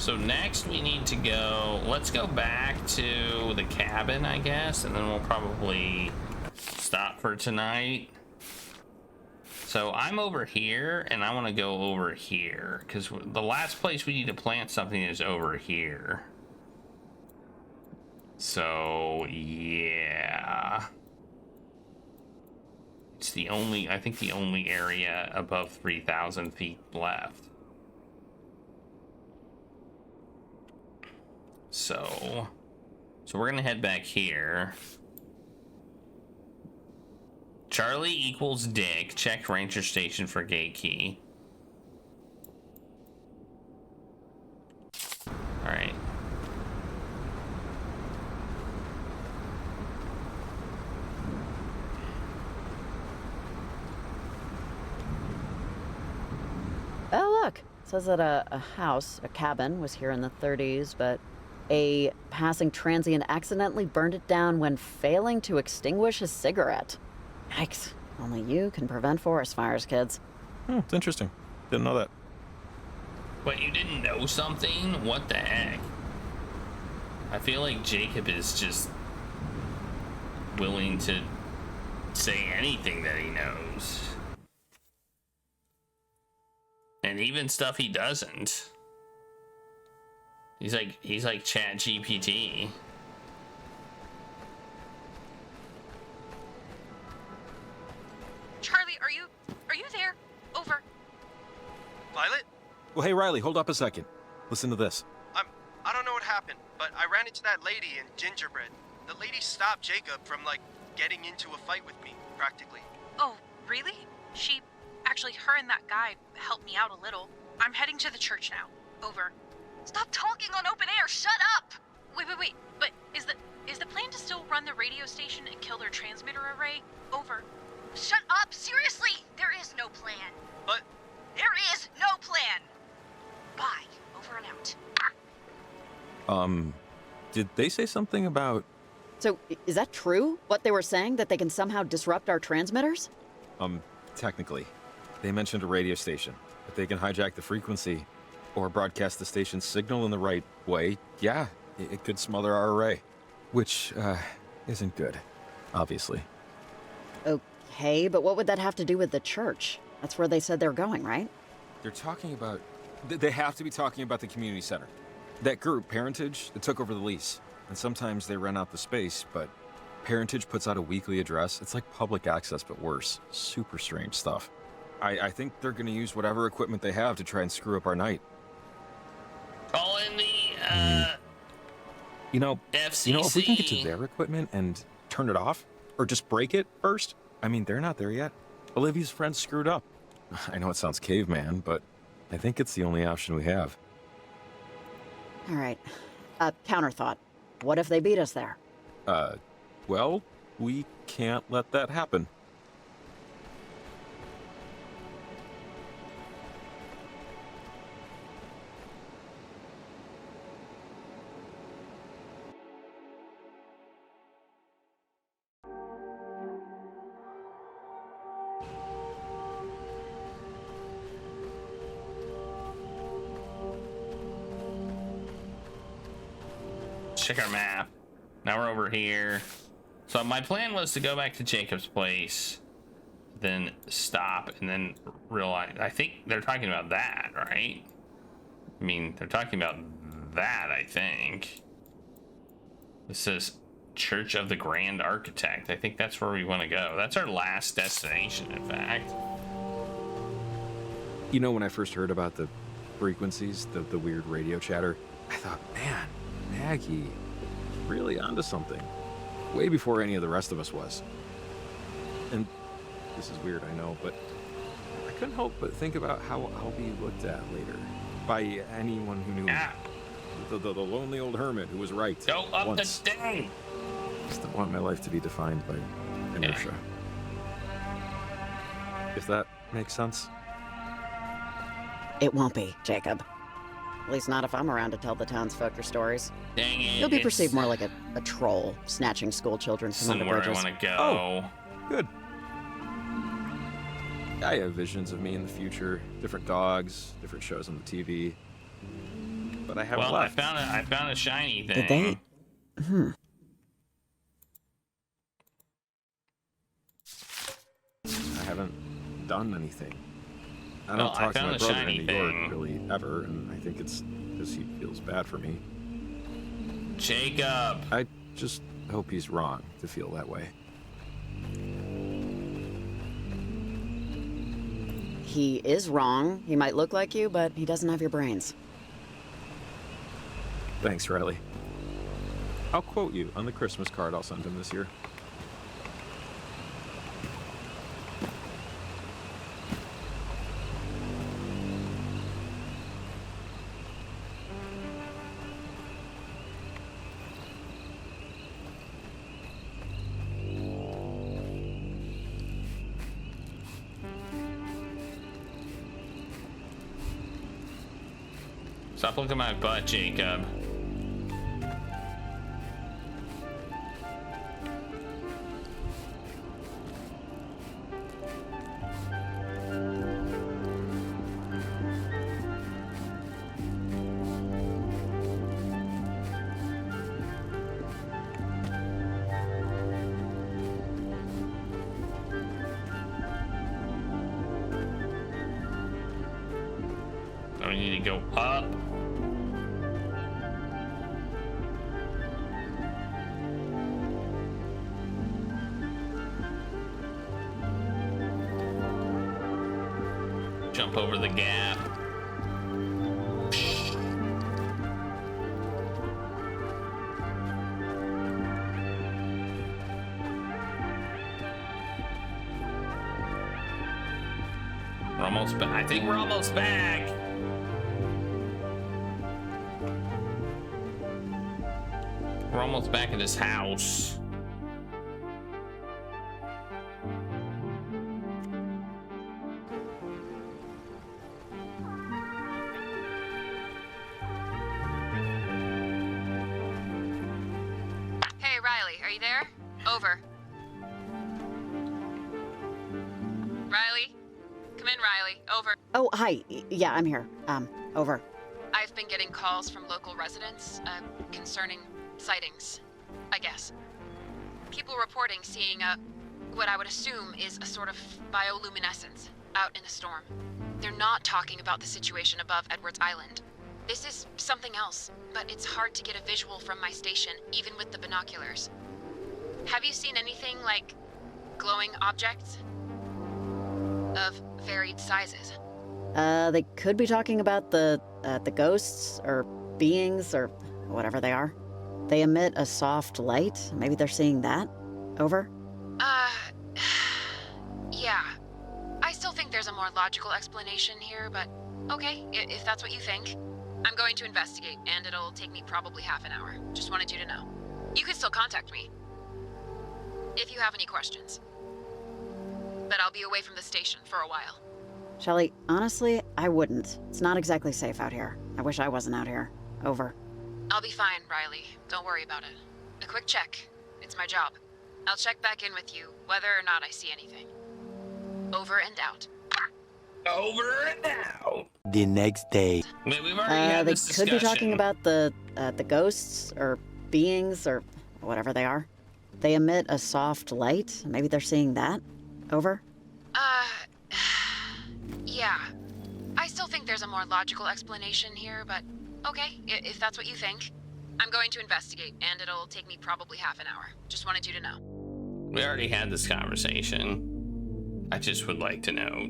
So next we need to go, let's go back to the cabin, I guess, and then we'll probably stop for tonight. So I'm over here, and I want to go over here, because the last place we need to plant something is over here. So, yeah. It's the only, I think the only area above 3,000 feet left. So we're gonna head back here. Charlie equals Dick. Check ranger station for gate key. All right. Oh, look. It says that a house, a cabin, was here in the 30s, but a passing transient accidentally burned it down when failing to extinguish a cigarette. Yikes. Only you can prevent forest fires, kids. It's interesting. Didn't know that. But you didn't know something? What the heck? I feel like Jacob is just willing to say anything that he knows. And even stuff he doesn't. He's like Chat GPT. Charlie, are you there? Over. Violet? Well, hey, Riley, hold up a second. Listen to this. I don't know what happened, but I ran into that lady in Gingerbread. The lady stopped Jacob from, getting into a fight with me, practically. Oh, really? Actually, her and that guy helped me out a little. I'm heading to the church now. Over. Stop talking on open air! Shut up! Wait. But is the plan to still run the radio station and kill their transmitter array? Over. Shut up! Seriously! There is no plan. But... There is no plan! Bye. Over and out. Did they say something about... So, is that true? What they were saying? That they can somehow disrupt our transmitters? Technically. They mentioned a radio station. If they can hijack the frequency or broadcast the station's signal in the right way, yeah, it could smother our array. Which, isn't good, obviously. Okay, but what would that have to do with the church? That's where they said they're going, right? They're talking about... They have to be talking about the community center. That group, Parentage, it took over the lease. And sometimes they rent out the space, but Parentage puts out a weekly address. It's like public access, but worse. Super strange stuff. I think they're going to use whatever equipment they have to try and screw up our night. Call in the, FCC. If we can get to their equipment and turn it off, or just break it first, I mean, they're not there yet. Olivia's friend screwed up. I know it sounds caveman, but I think it's the only option we have. All right. Counter thought. What if they beat us there? Well, we can't let that happen. Check our map. Now we're over here. So my plan was to go back to Jacob's place, then stop, and then realize, I think they're talking about that, right? I mean, they're talking about that, I think. This says Church of the Grand Architect. I think that's where we want to go. That's our last destination, in fact. You know, when I first heard about the frequencies, the weird radio chatter, I thought, man, Maggie, really onto something. Way before any of the rest of us was. And this is weird, I know, but I couldn't help but think about how I'll be looked at later. By anyone who knew me. The lonely old hermit who was right. Go up once. the thing! Just don't want my life to be defined by inertia. If that makes sense. It won't be, Jacob. At least not if I'm around to tell the townsfolk your stories. Dang it. You'll be perceived more like a troll, snatching school children from under Where I bridges. want to go. Oh, good. I have visions of me in the future, different dogs, different shows on the TV. but I haven't Well, left. I found a shiny thing. Did they? I haven't done anything. I Well, don't I talk to found my a brother shiny in New York thing. really ever, and I think it's because he feels bad for me. Jacob. I just hope he's wrong to feel that way. He is wrong. He might look like you, but he doesn't have your brains. Thanks, Riley. I'll quote you on the Christmas card I'll send him this year. Stop looking at my butt, Jacob. Oh, we need to go up. Jump over the gap. We're almost back. I think we're almost back. We're almost back at this house. Hey, Riley, are you there? Over. Riley? Come in, Riley. Over. Oh, hi. Yeah, I'm here. Over. I've been getting calls from local residents, concerning sightings, I guess. People reporting seeing, what I would assume is a sort of bioluminescence out in the storm. They're not talking about the situation above Edwards Island. This is something else, but it's hard to get a visual from my station, even with the binoculars. Have you seen anything like glowing objects of varied sizes? They could be talking about the ghosts or beings or whatever they are. They emit a soft light. Maybe they're seeing that. Over. Yeah. I still think there's a more logical explanation here, but okay, if that's what you think. I'm going to investigate, and it'll take me probably half an hour. Just wanted you to know. You can still contact me if you have any questions. But I'll be away from the station for a while. Shelly, honestly, I wouldn't. It's not exactly safe out here. I wish I wasn't out here. Over. I'll be fine, Riley. Don't worry about it. A quick check. It's my job. I'll check back in with you, whether or not I see anything. Over and out. Over and out. The next day. Wait, we've already had They this could discussion. be talking about the ghosts or beings or whatever they are. They emit a soft light. Maybe they're seeing that. Over. Yeah. I still think there's a more logical explanation here, but okay, if that's what you think. I'm going to investigate, and it'll take me probably half an hour. Just wanted you to know. We already had this conversation. I just would like to know.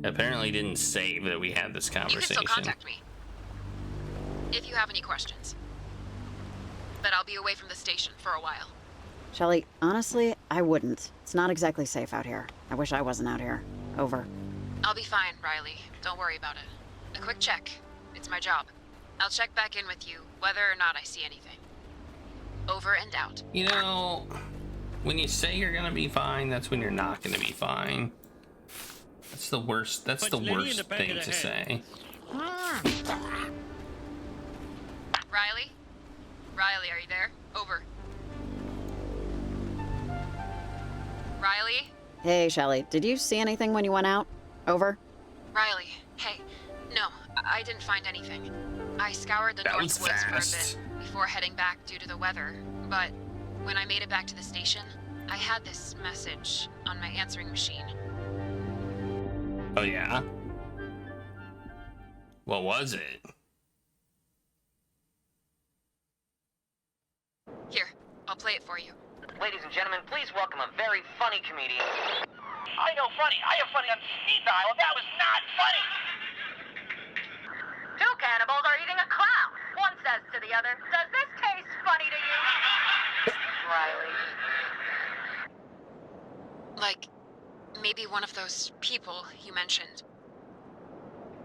Apparently didn't save that we had this You can conversation. still contact me if you have any questions. But I'll be away from the station for a while. Shelly, honestly, I wouldn't. It's not exactly safe out here. I wish I wasn't out here. Over. I'll be fine, Riley. Don't worry about it. A quick check. It's my job. I'll check back in with you, whether or not I see anything. Over and out. You know, when you say you're gonna be fine, that's when you're not gonna be fine. That's the worst. That's the worst thing to say. Riley? Riley, are you there? Over. Riley? Hey, Shelly, did you see anything when you went out? Over. Riley, hey. No, I didn't find anything. I scoured the That North was Woods for a fast. bit before heading back due to the weather, but when I made it back to the station, I had this message on my answering machine. Oh, yeah? What was it? Here, I'll play it for you. Ladies and gentlemen, please welcome a very funny comedian. I know funny. I have funny on speed dial, and that was not funny. Two cannibals are eating a clown. One says to the other, "Does this taste funny to you?" Riley. Like, maybe one of those people you mentioned.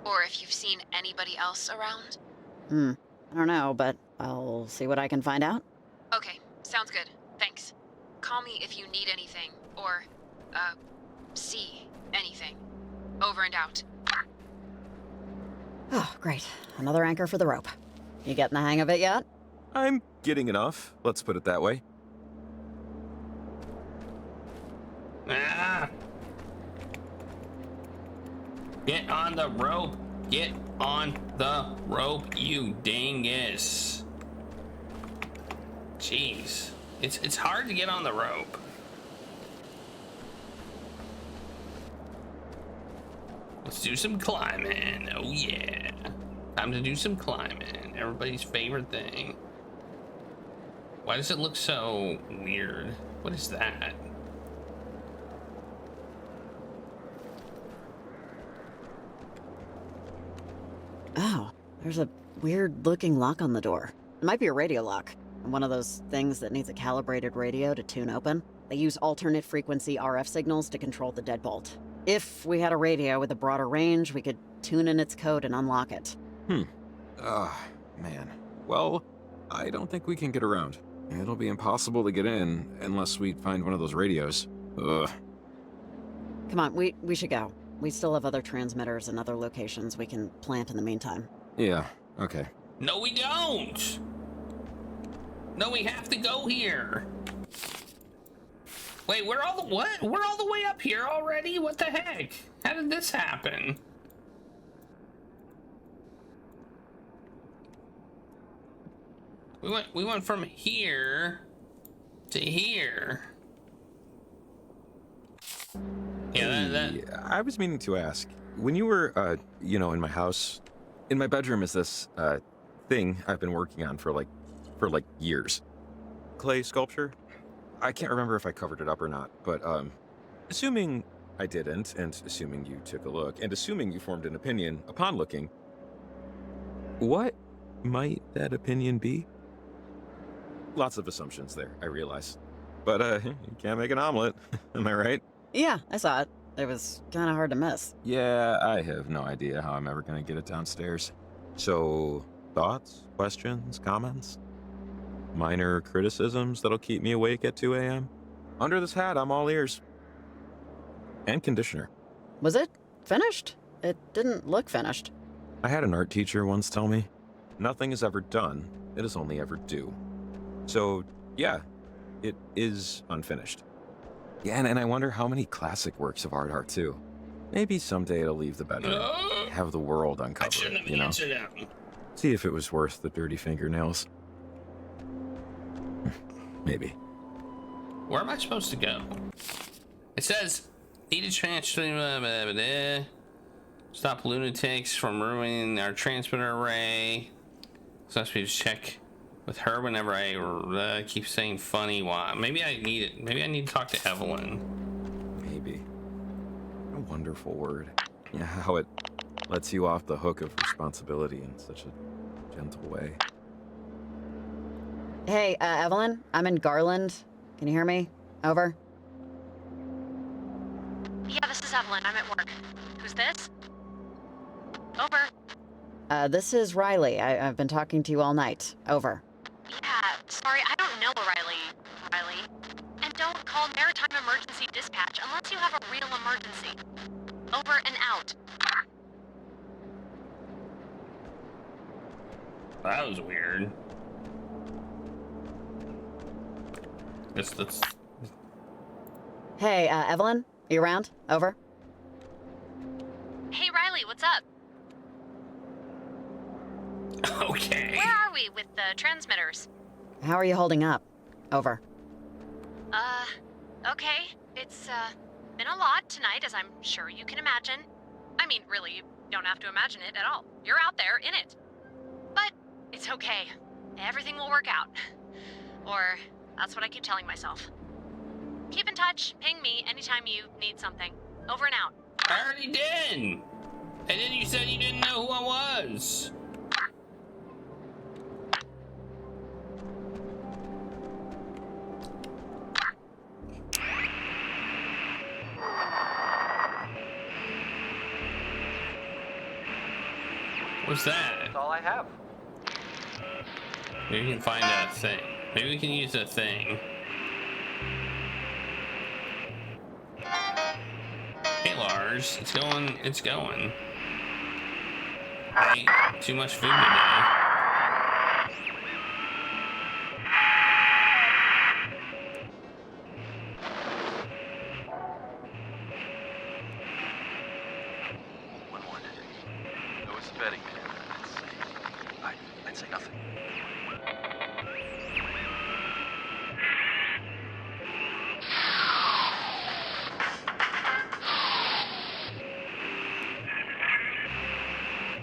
Or if you've seen anybody else around. I don't know, but I'll see what I can find out. Okay, sounds good. Thanks. Call me if you need anything, or, see anything. Over and out. Oh, great. Another anchor for the rope. You getting the hang of it yet? I'm getting enough, let's put it that way. Ah! Get on the rope! Get on the rope, you dingus! Jeez. It's hard to get on the rope. Let's do some climbing. Oh yeah. Time to do some climbing. Everybody's favorite thing. Why does it look so weird? What is that? Oh, there's a weird looking lock on the door. It might be a radio lock. One of those things that needs a calibrated radio to tune open. They use alternate frequency RF signals to control the deadbolt. If we had a radio with a broader range, we could tune in its code and unlock it. Man. Well, I don't think we can get around. It'll be impossible to get in unless we find one of those radios. Ugh. Come on, we should go. We still have other transmitters and other locations we can plant in the meantime. Yeah, okay. No, we don't! No, we have to go here. Wait, we're all the what? We're all the way up here already? What the heck? How did this happen? We went from here to here. Yeah, Hey, I was meaning to ask, when you were, in my house, in my bedroom is this, thing I've been working on for years. Clay sculpture? I can't remember if I covered it up or not, but, assuming I didn't, and assuming you took a look, and assuming you formed an opinion upon looking, what might that opinion be? Lots of assumptions there, I realize. But, you can't make an omelet, am I right? Yeah, I saw it. It was kind of hard to miss. Yeah, I have no idea how I'm ever gonna get it downstairs. So, thoughts, questions, comments? Minor criticisms that'll keep me awake at 2 a.m.? Under this hat, I'm all ears. And conditioner. Was it finished? It didn't look finished. I had an art teacher once tell me, nothing is ever done, it is only ever due. So, yeah, it is unfinished. Yeah, and I wonder how many classic works of art are too. Maybe someday it'll leave the bedroom, have the world I uncover shouldn't it, have you know? answered that. See if it was worth the dirty fingernails. Maybe. Where am I supposed to go? It says, need to transfer, stop lunatics from ruining our transmitter array. So we just check with her whenever I keep saying funny. Why? Maybe I need it. Maybe I need to talk to Evelyn. Maybe. A wonderful word. Yeah, how it lets you off the hook of responsibility in such a gentle way. Hey, Evelyn, I'm in Garland. Can you hear me? Over. Yeah, this is Evelyn. I'm at work. Who's this? Over. This is Riley. I've been talking to you all night. Over. Yeah, sorry, I don't know Riley. And don't call Maritime Emergency Dispatch unless you have a real emergency. Over and out. That was weird. Let's... Hey, Evelyn, you around? Over. Hey, Riley, what's up? Okay. Where are we with the transmitters? How are you holding up? Over. Okay. It's, been a lot tonight, as I'm sure you can imagine. I mean, really, you don't have to imagine it at all. You're out there in it. But it's okay. Everything will work out. Or that's what I keep telling myself. Keep in touch. Ping me anytime you need something. Over and out. I already did. And then you said you didn't know who I was. What's that? That's all I have. Maybe we can find a thing. Maybe we can use a thing. Hey Lars, it's going. I ate too much food today. One more day. I was betting man. I'd say nothing.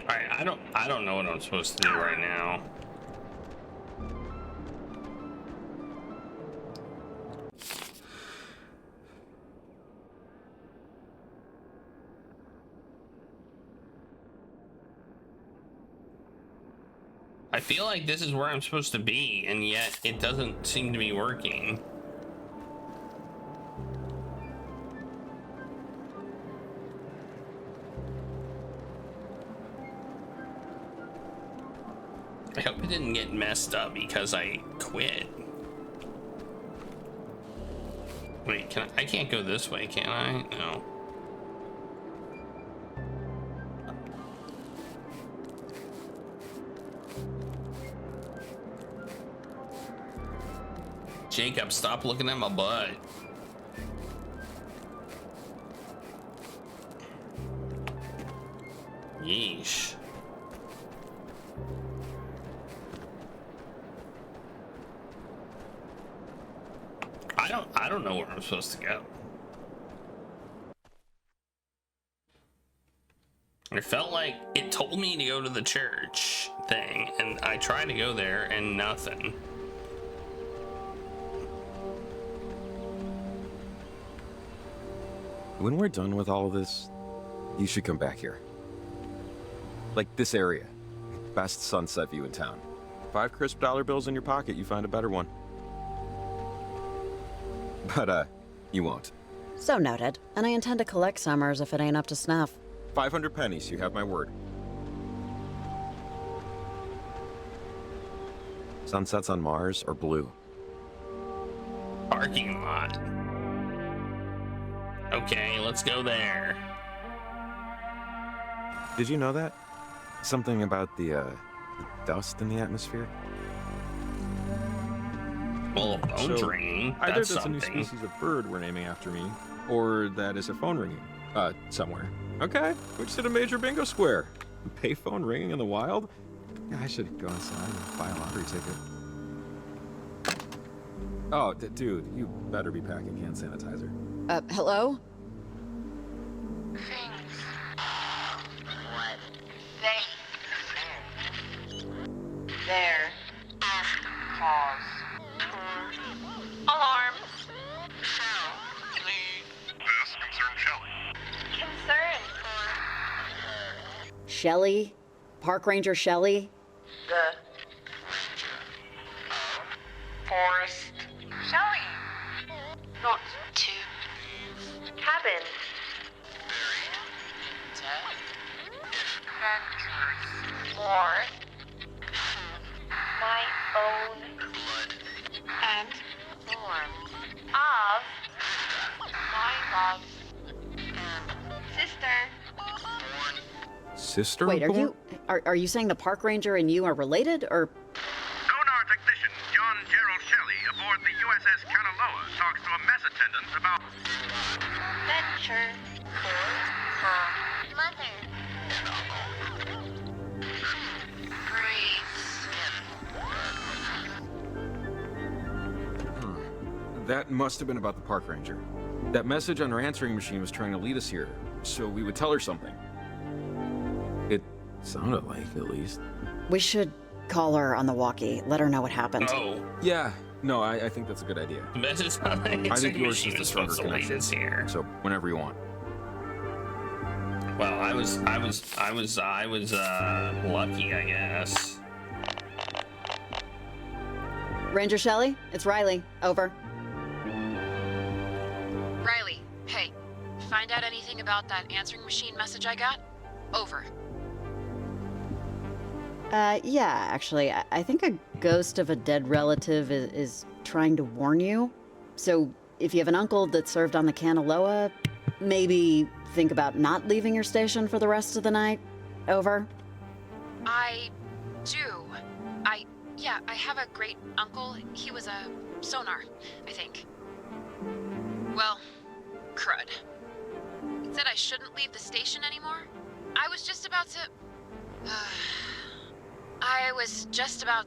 Alright, I don't know what I'm supposed to do right now. I feel like this is where I'm supposed to be, and yet it doesn't seem to be working. I hope it didn't get messed up because I quit. Wait, I can't go this way, can I? No. Jacob, stop looking at my butt. Yeesh. I don't know where I'm supposed to go. It felt like it told me to go to the church thing, and I tried to go there and nothing. When we're done with all of this, you should come back here. Like this area. Best sunset view in town. 5 crisp dollar bills in your pocket, you find a better one. But, you won't. So noted. And I intend to collect summers if it ain't up to snuff. 500 pennies, you have my word. Sunsets on Mars are blue. Parking lot. Okay, let's go there. Did you know that? Something about the dust in the atmosphere? Well, a phone's ringing. Either That's that's a new something. species of bird we're naming after me, or that is a phone ringing. Somewhere. Okay, we just hit a major bingo square. Pay phone ringing in the wild? Yeah, I should go inside and buy a lottery ticket. Oh, dude, you better be packing hand sanitizer. Hello? What? There. Pause. Alarm. This concerns Shelley. Concern. Shelley? Park Ranger Shelley? The forest. Shelley. Not to. Cabin. Adventures. More. My own. And form. Of. My love. Sister. Sister? Wait, born? are you saying the Park Ranger and you are related, or? Sonar technician John Gerald Shelley aboard the USS Kanaloa talks to a mess attendant about Venture. For her mother. Breathe. That must have been about the park ranger. That message on her answering machine was trying to lead us here, so we would tell her something. It sounded like, at least. We should call her on the walkie, let her know what happened. Oh, Yeah, no, I think that's a good idea. the message on the I think answering yours machine is the was stronger supposed to lead connection. us here. So, whenever you want. Well, I was lucky, I guess. Ranger Shelley, it's Riley. Over. Riley, hey. Find out anything about that answering machine message I got? Over. Yeah, actually, I think a ghost of a dead relative is trying to warn you. So, if you have an uncle that served on the Kanaloa, maybe think about not leaving your station for the rest of the night. Over. I do. I have a great uncle. He was a sonar, I think. Well, crud. He said I shouldn't leave the station anymore. I was just about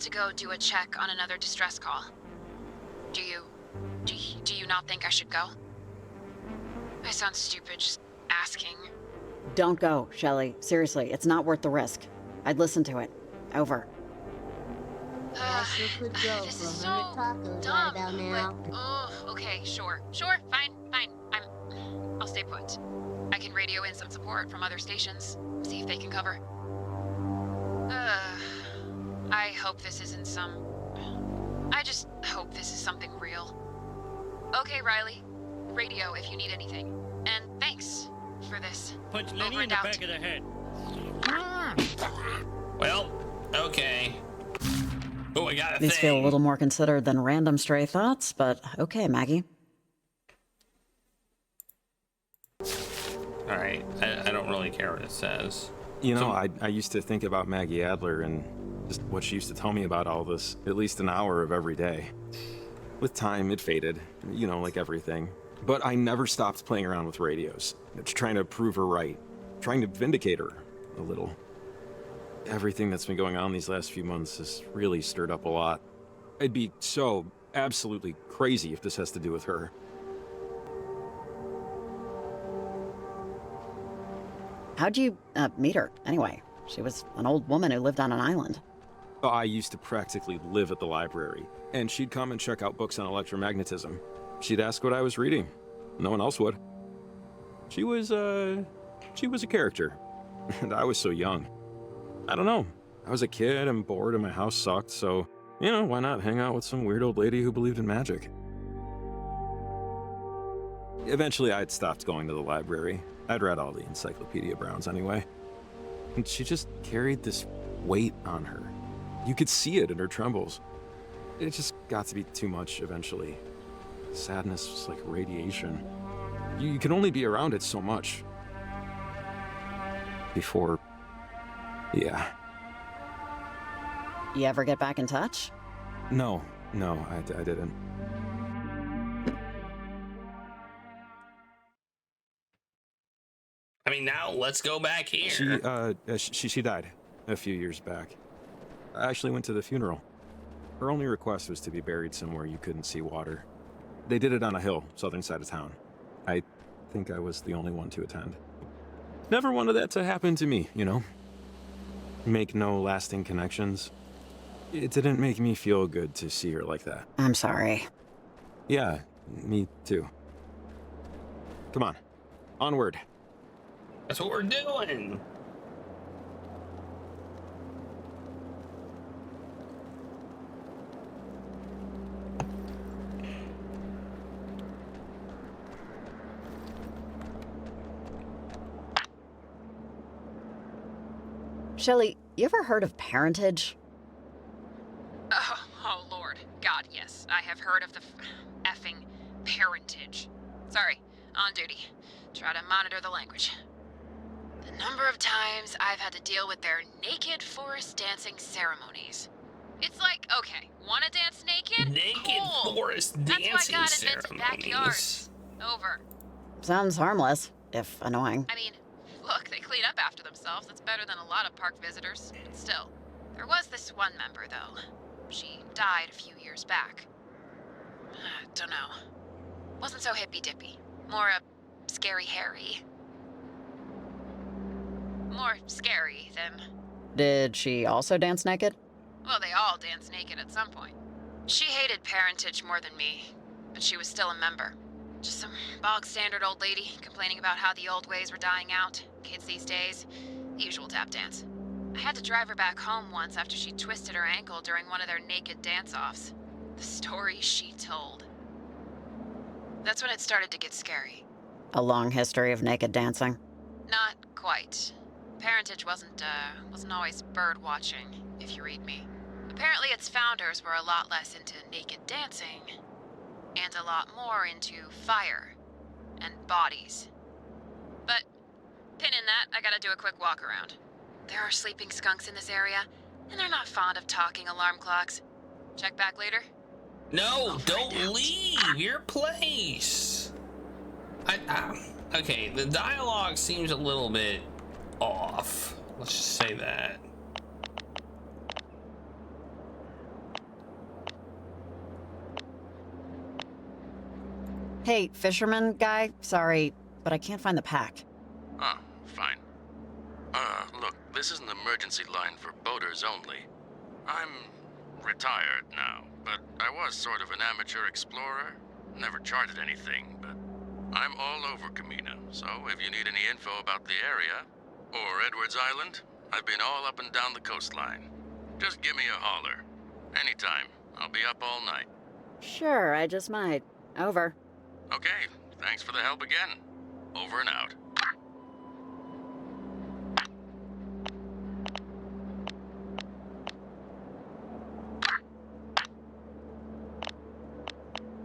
to go do a check on another distress call. Do you not think I should go? I sound stupid just asking. Don't go, Shelley. Seriously, it's not worth the risk. I'd listen to it. Over. This is so dumb, but okay, sure, fine. I'll stay put. I can radio in some support from other stations, see if they can cover. I hope this isn't I just hope this is something real. Okay, Riley, radio if you need anything, and thanks for this. Punch Lenny in the back of the head. Well, okay. Oh, I got a These thing. feel a little more considered than random stray thoughts, but okay, Maggie. All right, I don't really care what it says. You know, I used to think about Maggie Adler and just what she used to tell me about all this, at least an hour of every day. With time, it faded, you know, like everything. But I never stopped playing around with radios, trying to prove her right, trying to vindicate her a little. Everything that's been going on these last few months has really stirred up a lot. I'd be so absolutely crazy if this has to do with her. How'd you meet her, anyway? She was an old woman who lived on an island. I used to practically live at the library, and she'd come and check out books on electromagnetism. She'd ask what I was reading. No one else would. She was a character, and I was so young. I don't know. I was a kid and bored and my house sucked, so, you know, why not hang out with some weird old lady who believed in magic? Eventually, I'd stopped going to the library. I'd read all the Encyclopedia Browns anyway. And she just carried this weight on her. You could see it in her trembles. It just got to be too much eventually. Sadness was like radiation. You can only be around it so much. Before... yeah. You ever get back in touch? No, I didn't. I mean, now let's go back here. She died a few years back. I actually went to the funeral. Her only request was to be buried somewhere you couldn't see water. They did it on a hill, southern side of town. I think I was the only one to attend. Never wanted that to happen to me, you know? Make no lasting connections. It didn't make me feel good to see her like that. I'm sorry. Yeah, me too. Come on, onward. That's what we're doing. Shelley, you ever heard of parentage? Oh Lord. God, yes. I have heard of the effing parentage. Sorry, on duty. Try to monitor the language. The number of times I've had to deal with their naked forest dancing ceremonies. It's like, okay, wanna dance naked? Naked cool. forest That's dancing why God invented ceremonies. backyards. Over. Sounds harmless, if annoying. I mean, look, they clean up after themselves. That's better than a lot of park visitors. But still, there was this one member, though. She died a few years back. Don't know. Wasn't so hippy-dippy. More scary Harry. More scary than... Did she also dance naked? Well, they all dance naked at some point. She hated parentage more than me, but she was still a member. Just some bog-standard old lady complaining about how the old ways were dying out. Kids these days, the usual tap dance. I had to drive her back home once after she twisted her ankle during one of their naked dance-offs. The stories she told. That's when it started to get scary. A long history of naked dancing. Not quite. Parentage wasn't always bird watching, if you read me. Apparently its founders were a lot less into naked dancing, and a lot more into fire and bodies. But, pin in that, I gotta do a quick walk around. There are sleeping skunks in this area, and they're not fond of talking alarm clocks. Check back later? No, don't leave your place. Okay, the dialogue seems a little bit off. Let's just say that. Hey, fisherman guy, sorry, but I can't find the pack. Oh, fine. Look, this is an emergency line for boaters only. I'm retired now, but I was sort of an amateur explorer. Never charted anything, but I'm all over Camena, so if you need any info about the area, or Edwards Island, I've been all up and down the coastline. Just give me a holler. Anytime. I'll be up all night. Sure, I just might. Over. Okay, thanks for the help again. Over and out.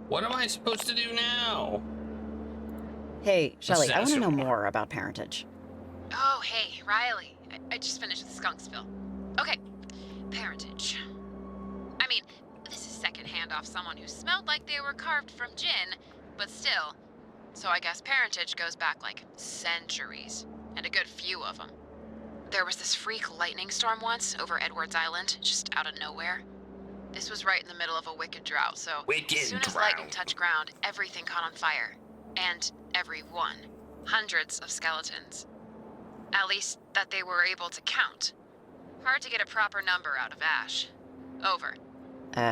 What am I supposed to do now? Hey, Shelley, I want to know Assassin. more about parentage. Oh, hey, Riley. I just finished the Skunksville. Okay, parentage. I mean, this is secondhand off someone who smelled like they were carved from gin, but still. So I guess parentage goes back like centuries, and a good few of them. There was this freak lightning storm once over Edwards Island, just out of nowhere. This was right in the middle of a wicked drought, so as soon as lightning touched ground, everything caught on fire. And everyone. Hundreds of skeletons. At least that they were able to count. Hard to get a proper number out of ash. Over.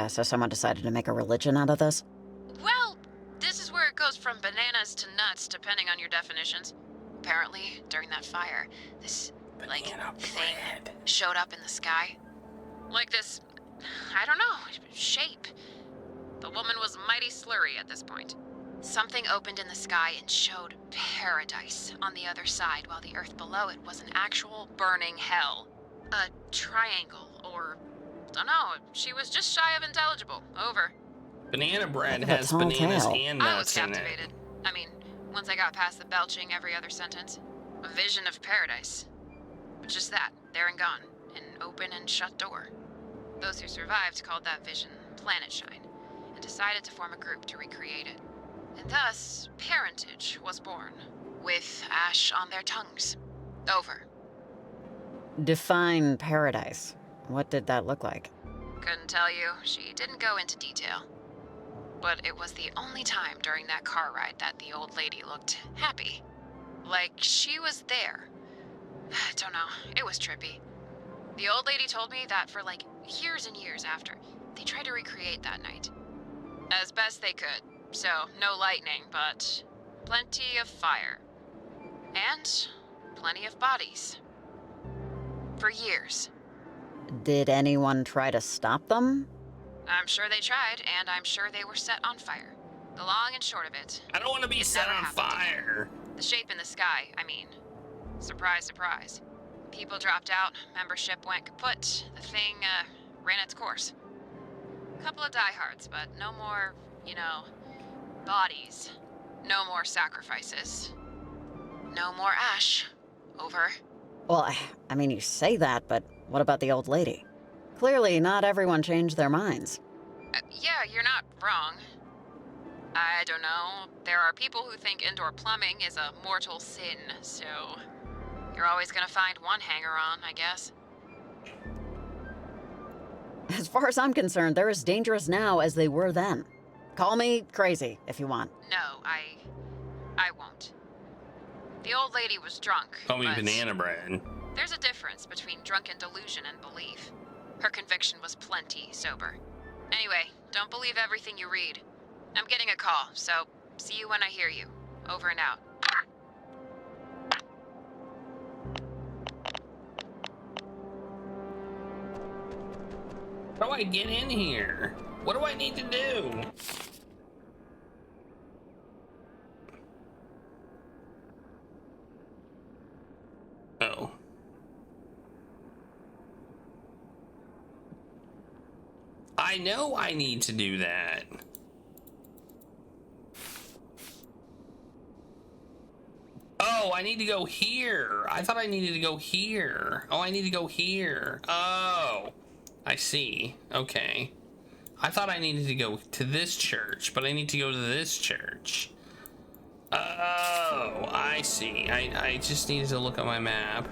So someone decided to make a religion out of this? Well, this is where it goes from bananas to nuts, depending on your definitions. Apparently, during that fire, this, thing showed up in the sky. Like this, I don't know, shape. The woman was mighty slurry at this point. Something opened in the sky and showed paradise on the other side, while the earth below it was an actual burning hell. A triangle, or... dunno, she was just shy of intelligible. Over. Banana bread Look at has the tall bananas tale. and I was nuts in it. captivated. I mean, once I got past the belching every other sentence. A vision of paradise. But just that, there and gone. An open and shut door. Those who survived called that vision Planet Shine, and decided to form a group to recreate it. And thus, parentage was born, with ash on their tongues. Over. Define paradise. What did that look like? Couldn't tell you. She didn't go into detail. But it was the only time during that car ride that the old lady looked happy. Like she was there. I don't know. It was trippy. The old lady told me that for like years and years after, they tried to recreate that night. As best they could. So, no lightning, but plenty of fire. And plenty of bodies. For years. Did anyone try to stop them? I'm sure they tried, and I'm sure they were set on fire. The long and short of it. I don't want to be it set never on happened again. fire. The shape in the sky, I mean. Surprise, surprise. People dropped out, membership went kaput, the thing, ran its course. Couple of diehards, but no more, bodies. No more sacrifices. No more ash. Over. Well, I mean, you say that, but what about the old lady? Clearly, not everyone changed their minds. Yeah, you're not wrong. I don't know. There are people who think indoor plumbing is a mortal sin, so you're always gonna find one hanger-on, I guess. As far as I'm concerned, they're as dangerous now as they were then. Call me crazy if you want. No, I won't. The old lady was drunk. Call me but banana bread. There's a difference between drunken delusion and belief. Her conviction was plenty sober. Anyway, don't believe everything you read. I'm getting a call, so see you when I hear you. Over and out. How do I get in here? What do I need to do? Oh. I know I need to do that. Oh, I need to go here. I thought I needed to go here. Oh, I need to go here. Oh, I see. Okay. I thought I needed to go to this church, but I need to go to this church. Oh, I see. I just needed to look at my map.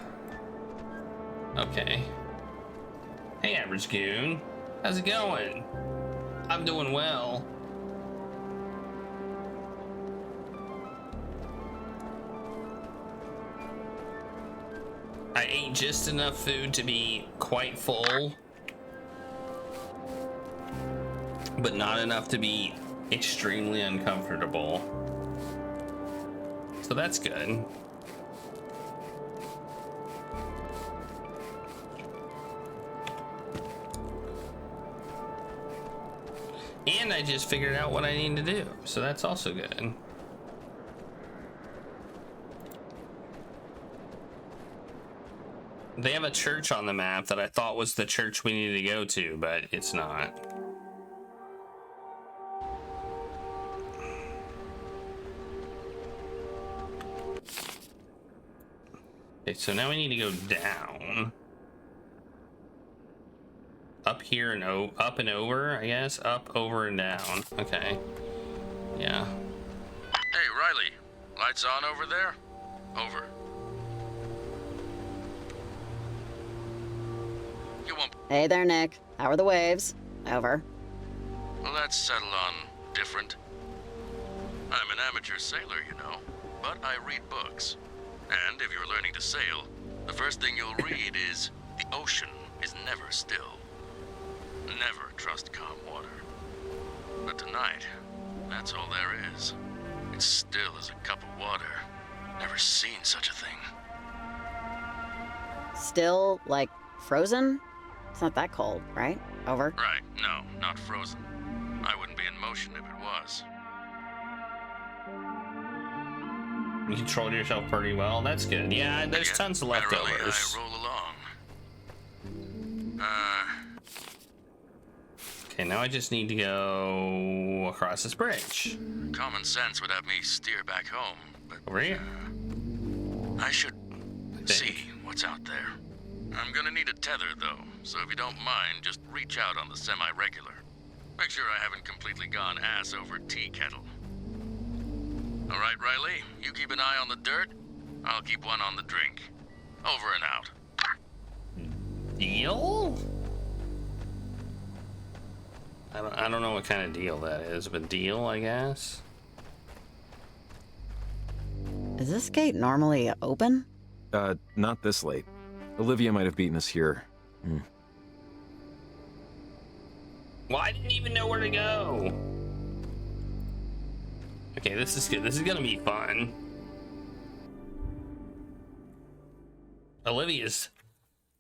Okay. Hey, Average Goon. How's it going? I'm doing well. I ate just enough food to be quite full, but not enough to be extremely uncomfortable. So that's good. And I just figured out what I need to do, so that's also good. They have a church on the map that I thought was the church we needed to go to, but it's not. Okay, so now we need to go down. Up here and up and over, I guess. Up, over, and down. Okay. Yeah. Hey, Riley. Lights on over there? Over. You won't... Hey there, Nick. How are the waves? Over. Well, let's settle on different. I'm an amateur sailor, you know, but I read books. And if you're learning to sail, the first thing you'll read is the ocean is never still. Never trust calm water. But tonight, that's all there is. It's still as a cup of water. Never seen such a thing. Still, like, frozen? It's not that cold, right? Over. Right, no, not frozen. I wouldn't be in motion if it was. You controlled yourself pretty well. That's good. Yeah, there's tons of leftovers. I roll along. Okay, now I just need to go across this bridge. Common sense would have me steer back home, but... Over here. I should see what's out there. I'm gonna need a tether, though, so if you don't mind, just reach out on the semi-regular. Make sure I haven't completely gone ass over tea kettle. All right, Riley, you keep an eye on the dirt. I'll keep one on the drink. Over and out. Deal? I don't know what kind of deal that is, but deal, I guess. Is this gate normally open? Not this late. Olivia might have beaten us here. Well, I didn't even know where to go. Okay, this is good. This is gonna be fun. Olivia's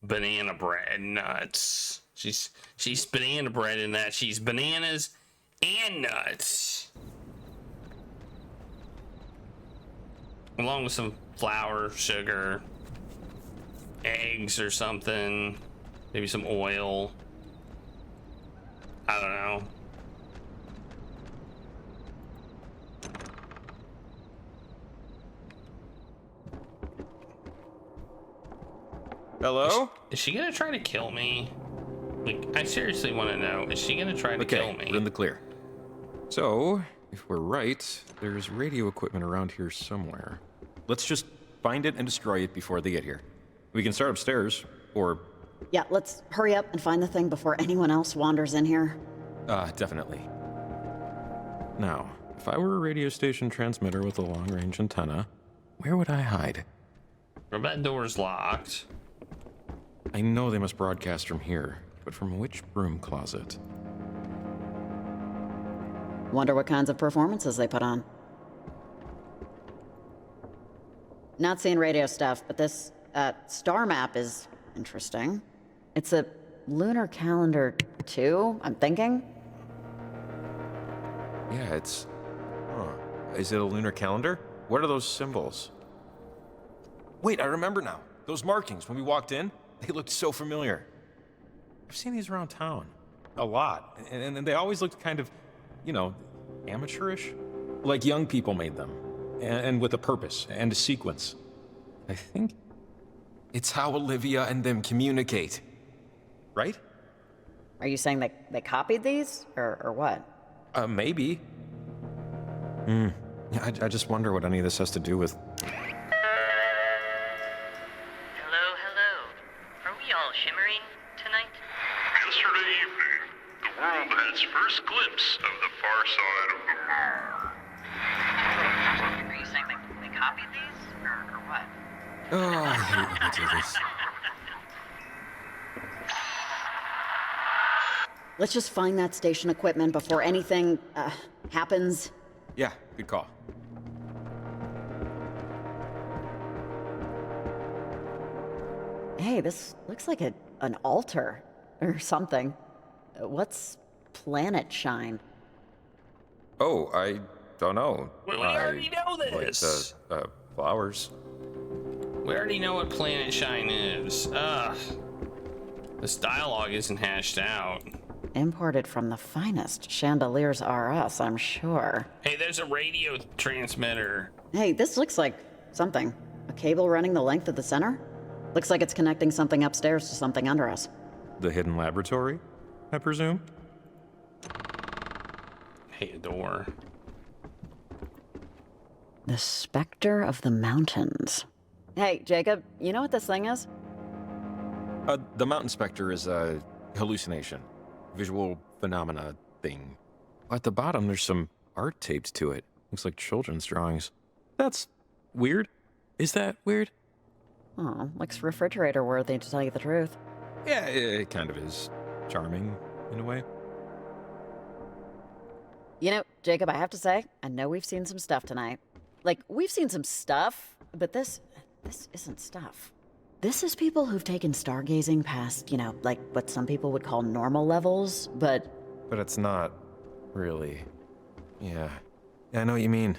banana bread nuts. She's banana bread in that she's bananas and nuts. Along with some flour, sugar, eggs or something. Maybe some oil. I don't know. Hello? Is she gonna try to kill me? Like, I seriously want to know. Is she gonna try to kill me? We're in the clear. So, if we're right, there's radio equipment around here somewhere. Let's just find it and destroy it before they get here. We can start upstairs, or... Yeah, let's hurry up and find the thing before anyone else wanders in here. Definitely. Now, if I were a radio station transmitter with a long-range antenna, where would I hide? Well, that door's locked. I know they must broadcast from here, but from which broom closet? Wonder what kinds of performances they put on. Not seeing radio stuff, but this star map is interesting. It's a lunar calendar too, I'm thinking. Yeah, it's... Huh. Is it a lunar calendar? What are those symbols? Wait, I remember now. Those markings, when we walked in, they looked so familiar. I've seen these around town. A lot. And they always looked kind of, you know, amateurish. Like young people made them. And with a purpose and a sequence. I think it's how Olivia and them communicate. Right? Are you saying that they copied these, or what? Maybe. I just wonder what any of this has to do with... Hello, hello. Are we all shimmering tonight? Yesterday evening, the world had its first glimpse of the far side of the moon. Are you saying they copied these, or what? Oh, I hate when I do this. Let's just find that station equipment before anything happens. Yeah, good call. Hey, this looks like an altar or something. What's planet shine? Oh, I don't know. We already know this. Like flowers. We already know what planet shine is. Ugh. This dialogue isn't hashed out. Imported from the finest chandeliers are us, I'm sure. Hey, there's a radio transmitter. Hey, this looks like something. A cable running the length of the center? Looks like it's connecting something upstairs to something under us. The hidden laboratory, I presume? Hey, a door. The Spectre of the Mountains. Hey, Jacob, you know what this thing is? The mountain specter is a hallucination. Visual phenomena thing. At the bottom, there's some art taped to it. Looks like children's drawings. That's weird. Is that weird? Oh, looks refrigerator worthy, to tell you the truth. Yeah, it kind of is. Charming, in a way. You know, Jacob, I have to say, I know we've seen some stuff tonight. Like, we've seen some stuff, but this isn't stuff. This is people who've taken stargazing past, you know, like what some people would call normal levels, but... But it's not, really. Yeah, I know what you mean.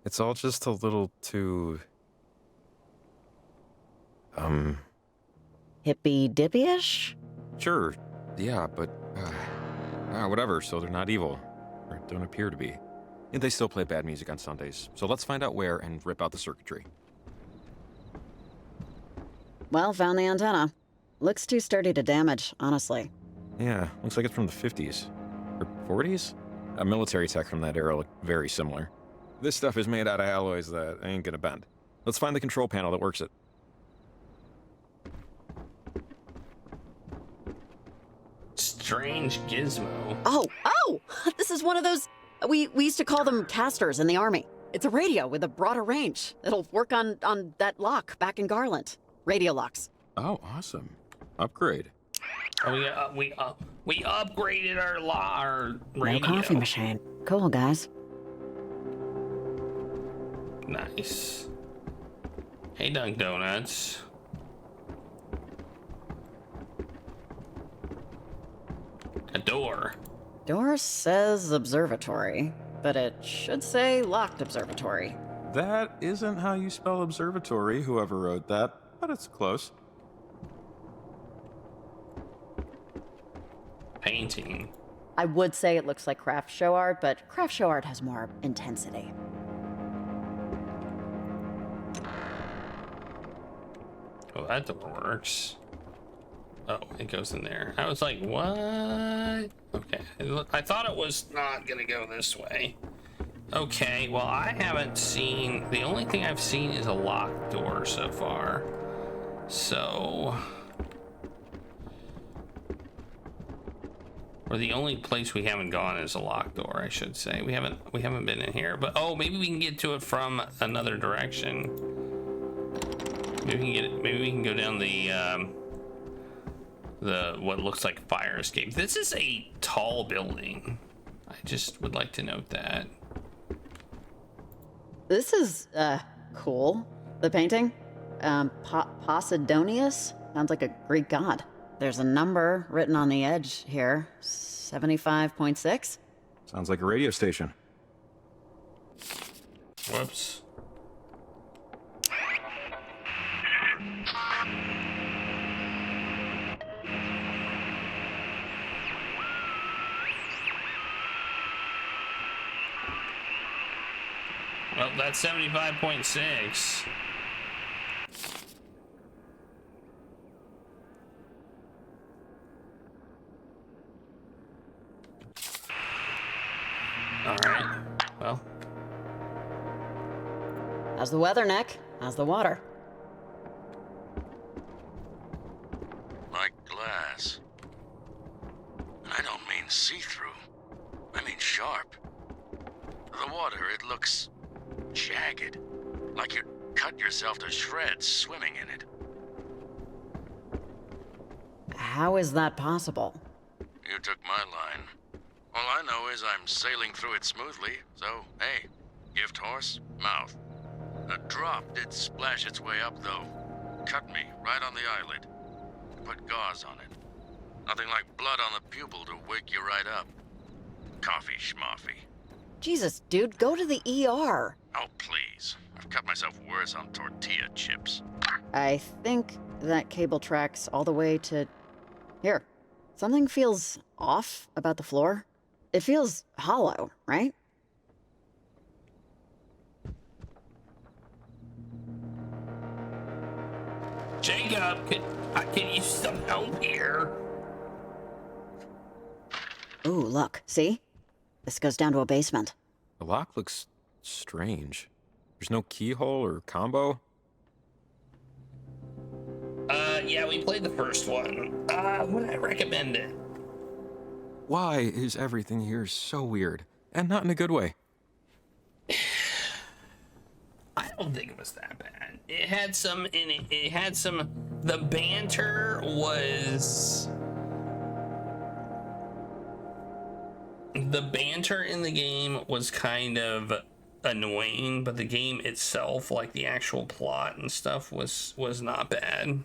It's all just a little too... hippy-dippy-ish? Sure, yeah, but... whatever, so they're not evil. Or don't appear to be. And they still play bad music on Sundays, so let's find out where and rip out the circuitry. Well, found the antenna. Looks too sturdy to damage, honestly. Yeah, looks like it's from the 50s. Or 40s? A military tech from that era looked very similar. This stuff is made out of alloys that ain't gonna bend. Let's find the control panel that works it. Strange gizmo. Oh! This is one of those... We used to call them casters in the Army. It's a radio with a broader range. It'll work on that lock back in Garland. Radio locks. Oh, awesome. Upgrade. Oh, we upgraded our radio. No coffee machine. Cool, guys. Nice. Hey, Dunk Donuts. A door. Door says observatory, but it should say locked observatory. That isn't how you spell observatory, whoever wrote that, but it's close. Painting. I would say it looks like craft show art, but craft show art has more intensity. Oh, that door works. Oh, it goes in there. I was like, what? Okay. I thought it was not gonna go this way. Okay, well, I haven't seen... The only thing I've seen is a locked door so far. So... Or the only place we haven't gone is a locked door, I should say. We haven't been in here, but oh, maybe we can get to it from another direction. Maybe we can go down the what looks like fire escape. This is a tall building. I just would like to note that. This is, cool. The painting? Posidonius? Sounds like a Greek god. There's a number written on the edge here. 75.6? Sounds like a radio station. Whoops. Well, that's 75.6. All right. Well. How's the weather, Nick? How's the water? Like glass. And I don't mean see-through. I mean sharp. The water, it looks jagged. Like you'd cut yourself to shreds swimming in it. How is that possible? You took my line. All I know is I'm sailing through it smoothly, so, hey, gift horse, mouth. A drop did splash its way up, though. Cut me right on the eyelid. Put gauze on it. Nothing like blood on the pupil to wake you right up. Coffee schmoffy. Jesus, dude, go to the ER. Oh, please. I've cut myself worse on tortilla chips. I think that cable tracks all the way to... Here. Something feels off about the floor. It feels hollow, right? Jacob, can you some help here? Ooh, look, see? This goes down to a basement. The lock looks strange. There's no keyhole or combo. Yeah, we played the first one. Would I recommend it? Why is everything here so weird? And not in a good way. I don't think it was that bad. It had some in it. It had some. The banter was. The banter in the game was kind of annoying, but the game itself, like the actual plot and stuff, was not bad.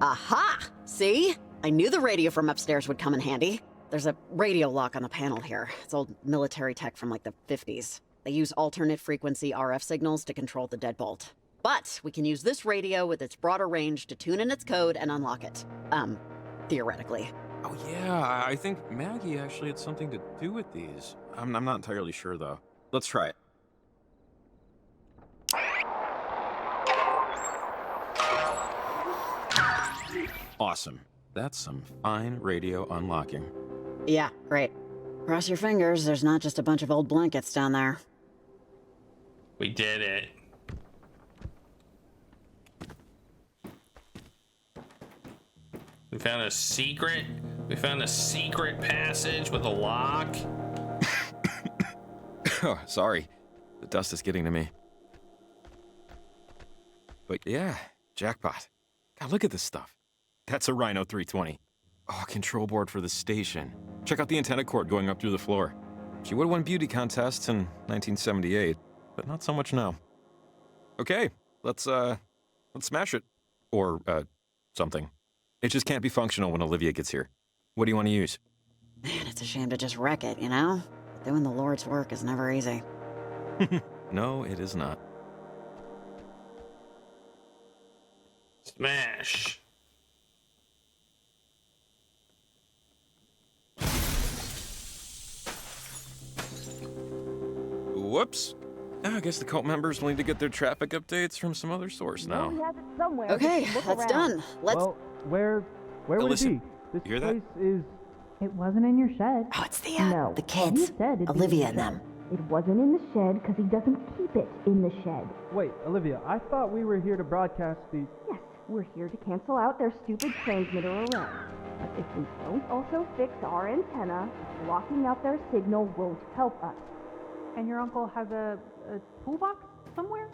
Aha! See? I knew the radio from upstairs would come in handy. There's a radio lock on the panel here. It's old military tech from like the 50s. They use alternate frequency RF signals to control the deadbolt. But we can use this radio with its broader range to tune in its code and unlock it. Theoretically. Oh yeah, I think Maggie actually had something to do with these. I'm not entirely sure though. Let's try it. Awesome. That's some fine radio unlocking. Yeah, great. Cross your fingers, there's not just a bunch of old blankets down there. We did it. We found a secret passage with a lock. Oh, sorry. The dust is getting to me. But yeah, jackpot. God, look at this stuff. That's a Rhino 320. Oh, control board for the station. Check out the antenna cord going up through the floor. She would have won beauty contests in 1978, but not so much now. Okay, let's smash it. Or, something. It just can't be functional when Olivia gets here. What do you want to use? Man, it's a shame to just wreck it, you know? Doing the Lord's work is never easy. No, it is not. Smash. Whoops. I guess the cult members will need to get their traffic updates from some other source now. Okay, that's done. Let's... Well, where would it listen, be? This you hear that? place is... It wasn't in your shed. Oh, it's the, No. the kids. He said it'd be Olivia in and the them. shed. It wasn't in the shed because he doesn't keep it in the shed. Wait, Olivia, I thought we were here to broadcast the... Yes, we're here to cancel out their stupid transmitter array. But if we don't also fix our antenna, blocking out their signal won't help us. And your uncle has a toolbox somewhere?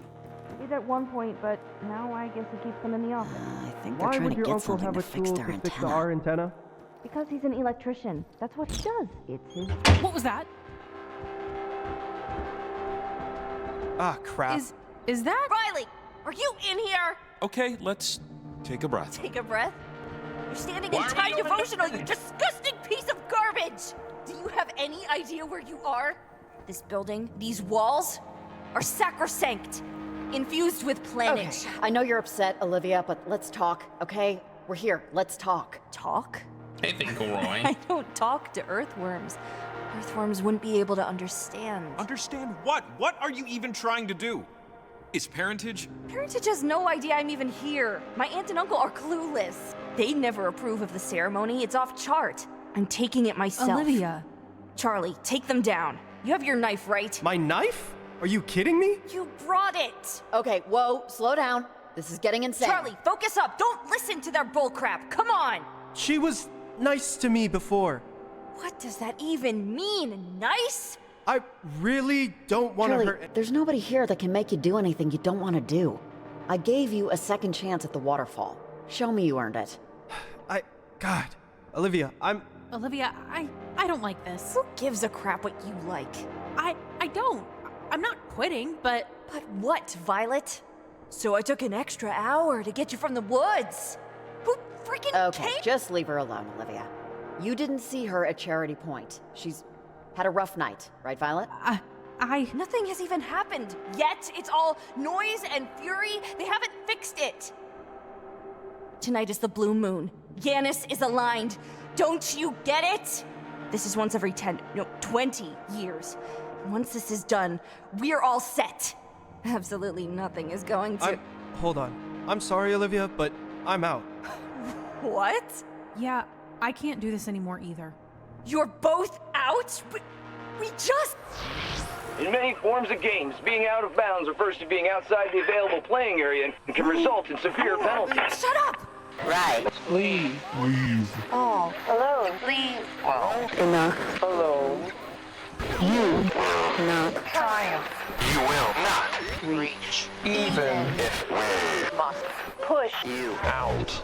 He did at one point, but now I guess he keeps them in the office. I think they're Why trying would to your get uncle something have to a fix tool their to fix antenna. our antenna? Because he's an electrician. That's what he does. It's his... What was that? Ah, crap. Is that Riley? Are you in here? Okay, let's take a breath. Take a breath. You're standing in time devotional, you disgusting piece of garbage! Do you have any idea where you are? This building, these walls, are sacrosanct, infused with planage. Okay, I know you're upset, Olivia, but let's talk, okay? We're here. Let's talk. Talk? Hey, Finkelroy. I don't talk to earthworms. Earthworms wouldn't be able to understand. Understand what? What are you even trying to do? Is parentage? Parentage has no idea I'm even here. My aunt and uncle are clueless. They never approve of the ceremony. It's off chart. I'm taking it myself. Olivia? Charlie, take them down. You have your knife, right? My knife? Are you kidding me? You brought it! Okay, whoa, slow down. This is getting insane. Charlie, focus up! Don't listen to their bullcrap! Come on! She was nice to me before. What does that even mean? Nice? I really don't want to Charlie, hurt... there's nobody here that can make you do anything you don't want to do. I gave you a second chance at the waterfall. Show me you earned it. God. Olivia, Olivia, I don't like this. Who gives a crap what you like? I don't. I'm not quitting, but... But what, Violet? So I took an extra hour to get you from the woods. Who freaking Okay, just leave her alone, Olivia. You didn't see her at Charity Point. She's had a rough night, right, Violet? Nothing has even happened yet. It's all noise and fury. They haven't fixed it. Tonight is the blue moon. Yanis is aligned. Don't you get it? This is once every 20 years. Once this is done, we're all set. Absolutely nothing is going to... Hold on. I'm sorry, Olivia, but I'm out. What? Yeah, I can't do this anymore either. You're both out? We just... In many forms of games, being out of bounds refers to being outside the available playing area and can result in severe penalties. Shut up! Right. Please. Oh, alone, please. Well, enough. Alone. You will not triumph. You will not reach, even if we must push you out.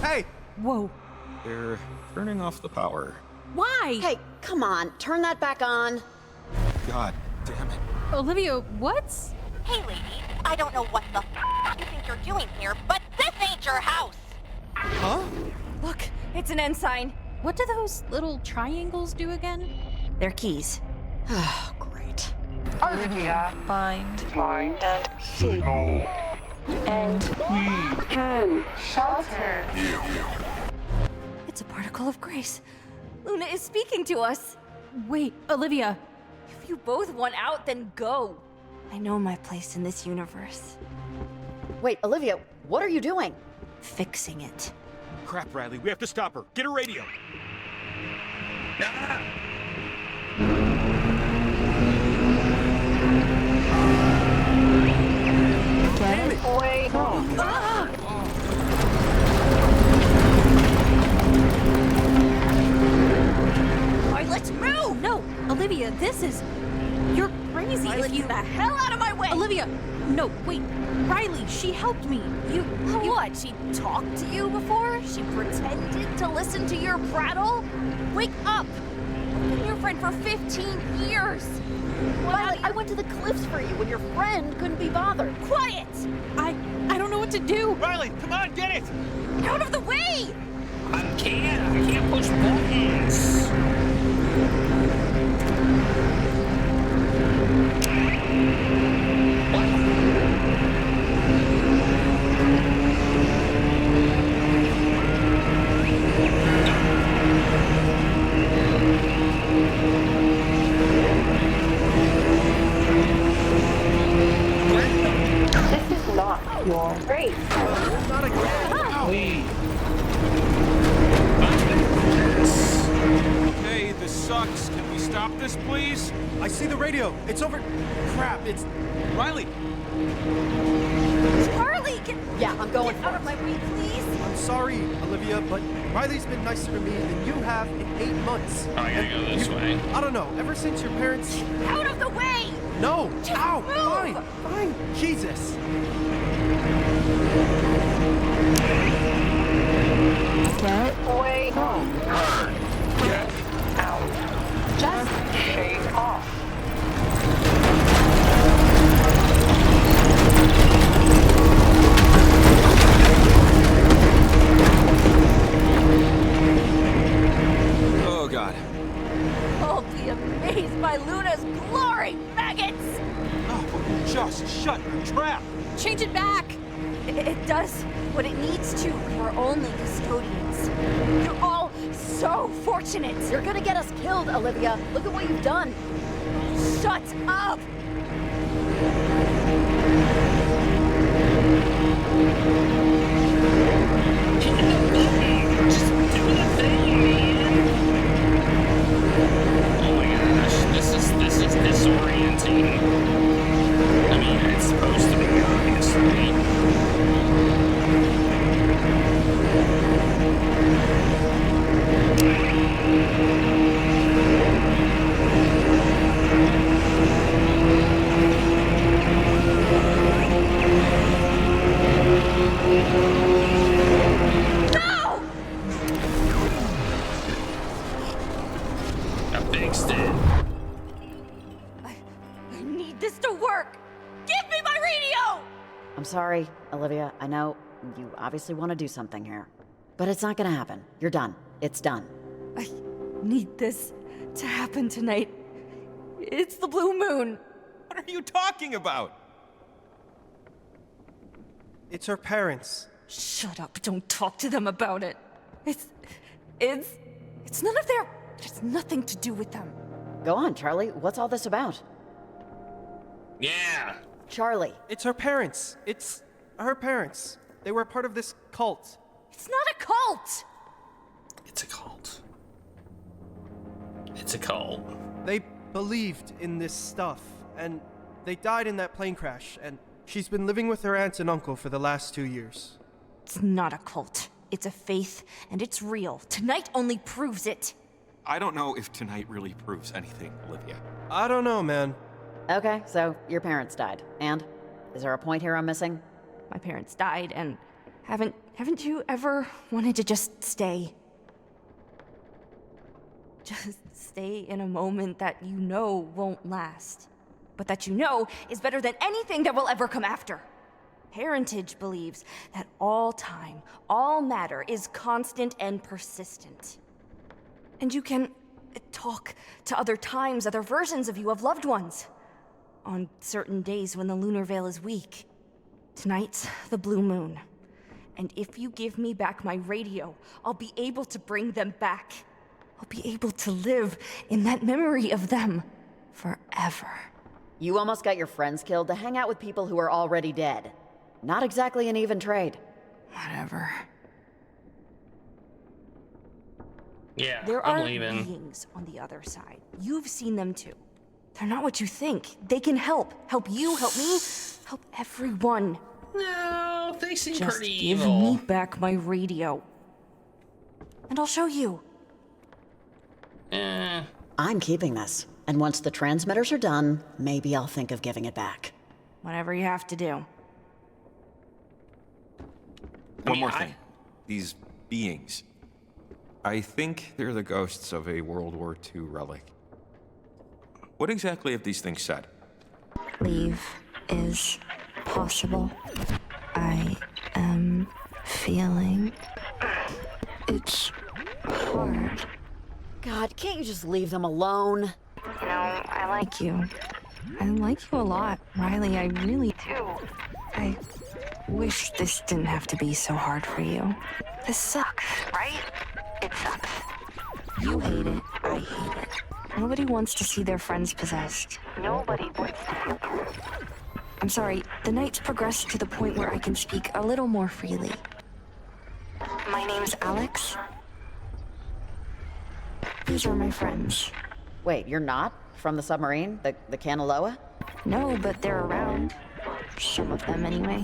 Hey! Whoa. They're turning off the power. Why? Hey, come on, turn that back on. God damn it. Olivia, what? Hey, lady, I don't know what the you think you're doing here, but this ain't your house! Huh? Look, it's an ensign. What do those little triangles do again? They're keys. Oh, great. Olivia, find and signal. And we can shelter you. It's a particle of grace. Luna is speaking to us. Wait, Olivia. If you both want out, then go. I know my place in this universe. Wait, Olivia, what are you doing? Fixing it. Crap, Riley, we have to stop her. Get her radio. Damn it! Wait. Alright, let's move! No, Olivia, this is... You're crazy Violet, if you... get the hell out of my way! Olivia, no, wait. Riley, she helped me. You... What? She talked to you before? She pretended to listen to your prattle? Wake up! I've been your friend for 15 years! Violet, I went to the cliffs for you when your friend couldn't be bothered. Quiet! I don't know what to do. Riley, come on, get it! Out of the way! I can't push buttons. This is not your race. Not again! Please. Okay, this sucks. Can we stop this, please? I see the radio. It's over... Crap, it's... Riley! Charlie, Yeah, I'm going get out of my way, please! I'm sorry, Olivia, but Riley's been nicer to me than you have in 8 months. Oh, I gotta go this way. I don't know, ever since your parents... Out of the way! No! Just Ow! move! Fine! Jesus! Get away home. Get out. Just shake off. Oh, God. I'll be amazed by Luna's glory, maggots! Oh, just shut your trap. Change it back! It does what it needs to. We're only custodians. You're all so fortunate. You're gonna get us killed, Olivia. Look at what you've done. Shut up! Just do the thing, man. Oh my gosh, this is disorienting. I mean, it's supposed to be, obviously. No! I fixed it. I need this to work! Give me my radio! I'm sorry, Olivia. I know you obviously want to do something here. But it's not gonna happen. You're done. It's done. I need this to happen tonight. It's the blue moon. What are you talking about? It's her parents. Shut up. Don't talk to them about it. It's none of their... It has nothing to do with them. Go on, Charlie. What's all this about? Yeah. Charlie. It's her parents. It's her parents. They were part of this cult. It's not a cult! It's a cult. It's a cult. They believed in this stuff, and they died in that plane crash, and she's been living with her aunt and uncle for the last 2 years. It's not a cult. It's a faith, and it's real. Tonight only proves it. I don't know if tonight really proves anything, Olivia. I don't know, man. Okay, so your parents died. And? Is there a point here I'm missing? My parents died, and haven't you ever wanted to just stay? Just stay in a moment that you know won't last, but that you know is better than anything that will ever come after. Heritage believes that all time, all matter is constant and persistent. And you can talk to other times, other versions of you, of loved ones, on certain days when the lunar veil is weak. Tonight's the blue moon. And if you give me back my radio, I'll be able to bring them back. I'll be able to live in that memory of them forever. You almost got your friends killed to hang out with people who are already dead. Not exactly an even trade. Whatever. Yeah, There I'm are leaving. beings on the other side. You've seen them too. They're not what you think. They can help. Help you, help me, help everyone. No, they seem Just pretty give evil. me back my radio. And I'll show you. I'm keeping this. And once the transmitters are done, maybe I'll think of giving it back. Whatever you have to do. One more thing. These beings. I think they're the ghosts of a World War II relic. What exactly have these things said? Leave is possible. I am feeling. It's hard. God, can't you just leave them alone? You know, I like you. I like you a lot, Riley. I really do. I wish this didn't have to be so hard for you. This sucks, right? It sucks. You hate it. I hate it. Nobody wants to see their friends possessed. Nobody wants to feel cursed. I'm sorry, the night's progressed to the point where I can speak a little more freely. My name's Alex. These are my friends. Wait, you're not? From the submarine? The Kanaloa? No, but they're around. Some of them, anyway.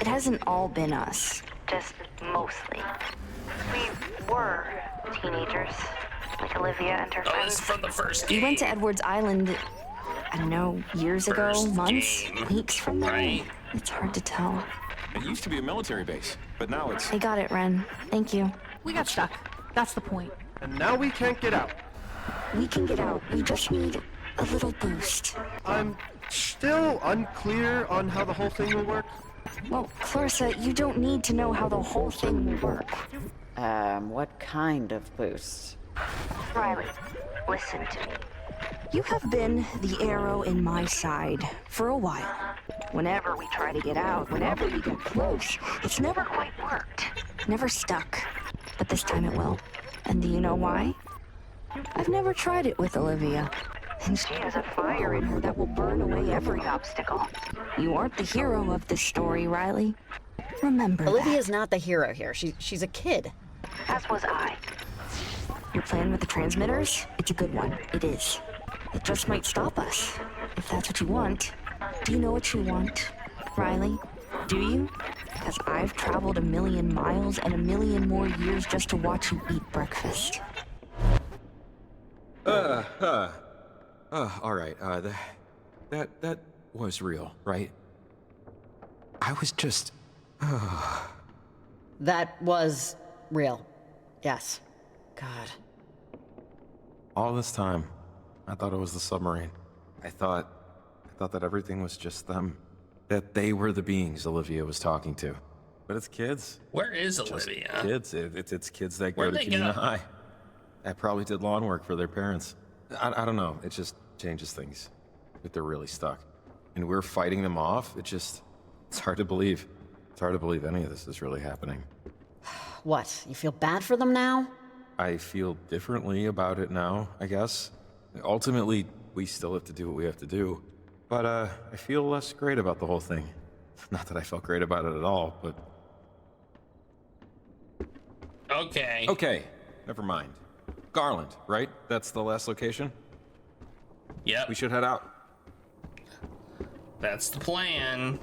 It hasn't all been us. Just mostly. We were teenagers, like Olivia and her friends. This is from the first We game. went to Edwards Island, I don't know, years ago, First months, game, weeks from now. right? It's hard to tell. It used to be a military base, but now it's... I got it, Ren. Thank you. We got stuck. That's the point. And now we can't get out. We can get out. We just need a little boost. I'm still unclear on how the whole thing will work. Well, Clarissa, you don't need to know how the whole thing will work. What kind of boost? Riley, listen to me. You have been the arrow in my side for a while. Whenever we try to get out, whenever we get close, it's never quite worked. Never stuck. But this time it will. And do you know why? I've never tried it with Olivia. And she has a fire in her that will burn away every obstacle. You aren't the hero of this story, Riley. Remember Olivia's not the hero here. She's a kid. As was I. Your plan with the transmitters? It's a good one. It is. It just might stop us. If that's what you want. Do you know what you want, Riley? Do you? Because I've traveled 1,000,000 miles and 1,000,000 more years just to watch you eat breakfast. All right, that was real, right? I was just... That was real. Yes. God. All this time, I thought it was the submarine. I thought that everything was just them. That they were the beings Olivia was talking to. But it's kids. Where is Just Olivia? kids. It's kids that Where'd go to they Camena go? High. That probably did lawn work for their parents. I don't know. It just changes things. If they're really stuck. And we're fighting them off. It's hard to believe. It's hard to believe any of this is really happening. What? You feel bad for them now? I feel differently about it now, I guess. Ultimately, we still have to do what we have to do. But I feel less great about the whole thing. Not that I felt great about it at all, but... Okay. Okay, never mind. Garland, right? That's the last location? Yep. We should head out. That's the plan.